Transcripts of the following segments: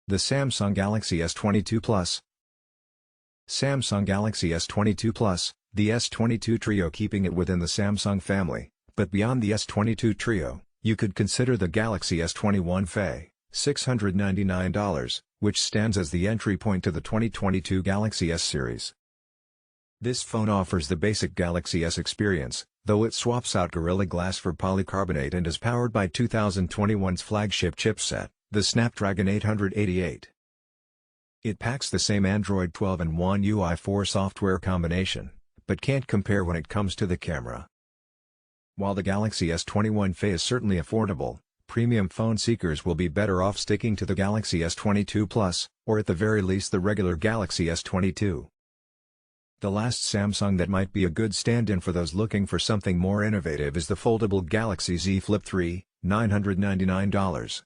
The Samsung Galaxy S22 Plus. Samsung Galaxy S22 Plus, the S22 Trio, keeping it within the Samsung family, but beyond the S22 Trio, you could consider the Galaxy S21 FE, $699, which stands as the entry point to the 2022 Galaxy S series. This phone offers the basic Galaxy S experience, though it swaps out Gorilla Glass for polycarbonate and is powered by 2021's flagship chipset, the Snapdragon 888. It packs the same Android 12 and One UI 4 software combination, but can't compare when it comes to the camera. While the Galaxy S21 FE is certainly affordable, premium phone seekers will be better off sticking to the Galaxy S22 Plus, or at the very least the regular Galaxy S22. The last Samsung that might be a good stand-in for those looking for something more innovative is the foldable Galaxy Z Flip 3, $999.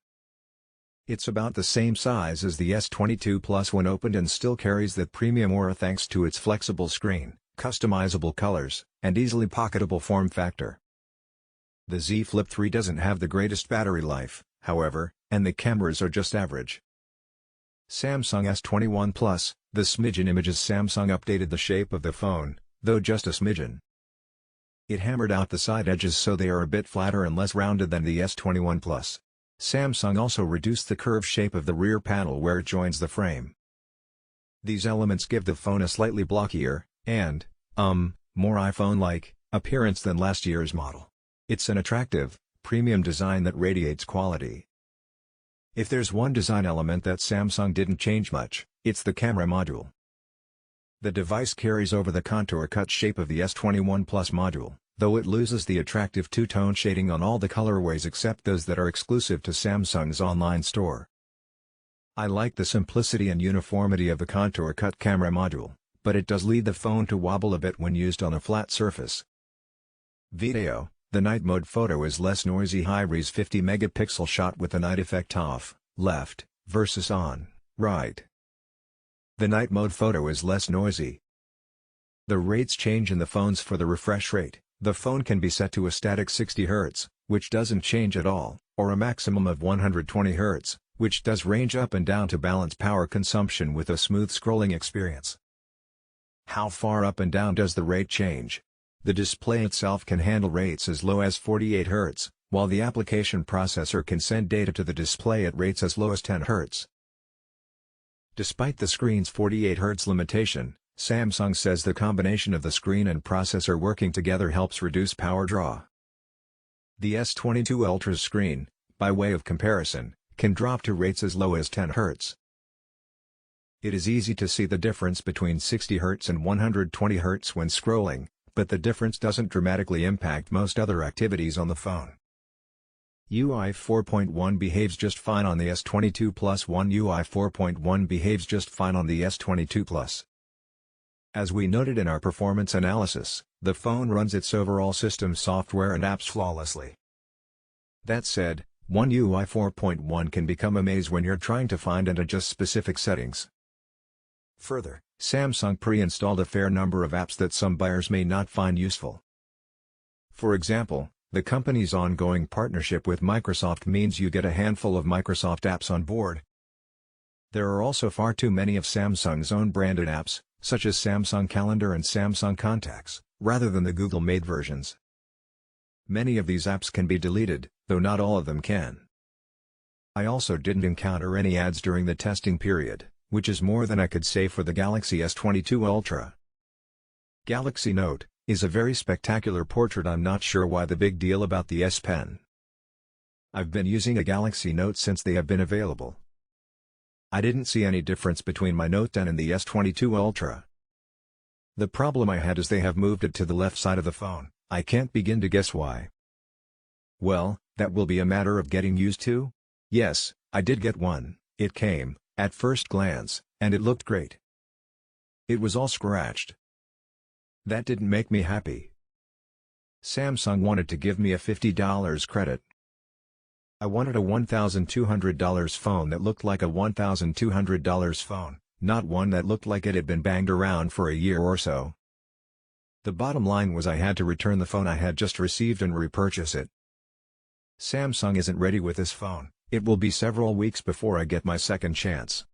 It's about the same size as the S22 Plus when opened and still carries that premium aura thanks to its flexible screen, customizable colors, and easily pocketable form factor. The Z Flip 3 doesn't have the greatest battery life, however, and the cameras are just average. Samsung S21 Plus, the smidgen images. Samsung updated the shape of the phone, though just a smidgen. It hammered out the side edges so they are a bit flatter and less rounded than the S21 Plus. Samsung also reduced the curved shape of the rear panel where it joins the frame. These elements give the phone a slightly blockier, and, more iPhone-like, appearance than last year's model. It's an attractive, premium design that radiates quality. If there's one design element that Samsung didn't change much, it's the camera module. The device carries over the contour-cut shape of the S21 Plus module, though it loses the attractive two-tone shading on all the colorways except those that are exclusive to Samsung's online store. I like the simplicity and uniformity of the contour-cut camera module, but it does lead the phone to wobble a bit when used on a flat surface. Video. The night mode photo is less noisy. High-res 50-megapixel shot with the night effect off, left, versus on, right. The night mode photo is less noisy. The rates change in the phones. For the refresh rate, the phone can be set to a static 60 Hz, which doesn't change at all, or a maximum of 120 Hz, which does range up and down to balance power consumption with a smooth scrolling experience. How far up and down does the rate change? The display itself can handle rates as low as 48 Hz, while the application processor can send data to the display at rates as low as 10 Hz. Despite the screen's 48 Hz limitation, Samsung says the combination of the screen and processor working together helps reduce power draw. The S22 Ultra's screen, by way of comparison, can drop to rates as low as 10 Hz. It is easy to see the difference between 60 Hz and 120 Hz when scrolling, but the difference doesn't dramatically impact most other activities on the phone. UI 4.1 behaves just fine on the S22 Plus. One UI 4.1 behaves just fine on the S22 Plus. As we noted in our performance analysis, the phone runs its overall system software and apps flawlessly. That said, One UI 4.1 can become a maze when you're trying to find and adjust specific settings. Further, Samsung pre-installed a fair number of apps that some buyers may not find useful. For example, the company's ongoing partnership with Microsoft means you get a handful of Microsoft apps on board. There are also far too many of Samsung's own branded apps, such as Samsung Calendar and Samsung Contacts, rather than the Google-made versions. Many of these apps can be deleted, though not all of them can. I also didn't encounter any ads during the testing period, which is more than I could say for the Galaxy S22 Ultra. Galaxy Note is a very spectacular portrait. I'm not sure why the big deal about the S Pen. I've been using a Galaxy Note since they have been available. I didn't see any difference between my Note 10 and the S22 Ultra. The problem I had is they have moved it to the left side of the phone. I can't begin to guess why. Well, that will be a matter of getting used to. Yes, I did get one. It came, at first glance, and it looked great. It was all scratched. That didn't make me happy. Samsung wanted to give me a $50 credit. I wanted a $1,200 phone that looked like a $1,200 phone, not one that looked like it had been banged around for a year or so. The bottom line was I had to return the phone I had just received and repurchase it. Samsung isn't ready with this phone, It will be several weeks before I get my second chance.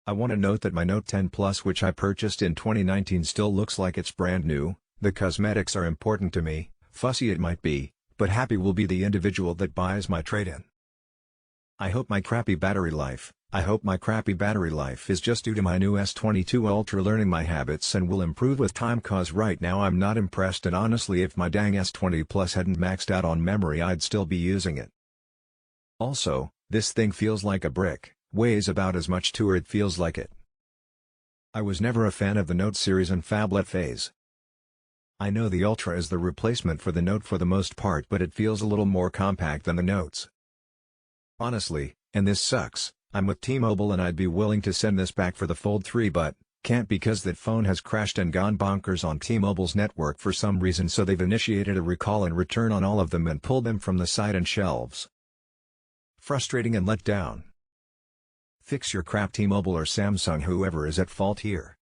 I want to note that my Note 10 Plus, which I purchased in 2019, still looks like it's brand new. The cosmetics are important to me, fussy it might be, but happy will be the individual that buys my trade-in. I hope my crappy battery life is just due to my new S22 Ultra learning my habits and will improve with time, cause right now I'm not impressed, and honestly if my dang S20 Plus hadn't maxed out on memory I'd still be using it. Also, this thing feels like a brick, weighs about as much too, or it feels like it. I was never a fan of the Note series and phablet phase. I know the Ultra is the replacement for the Note for the most part, but it feels a little more compact than the Notes. Honestly, and this sucks, I'm with T-Mobile and I'd be willing to send this back for the Fold 3, but can't because that phone has crashed and gone bonkers on T-Mobile's network for some reason, so they've initiated a recall and return on all of them and pulled them from the site and shelves. Frustrating and let down. Fix your crap, T-Mobile or Samsung, whoever is at fault here.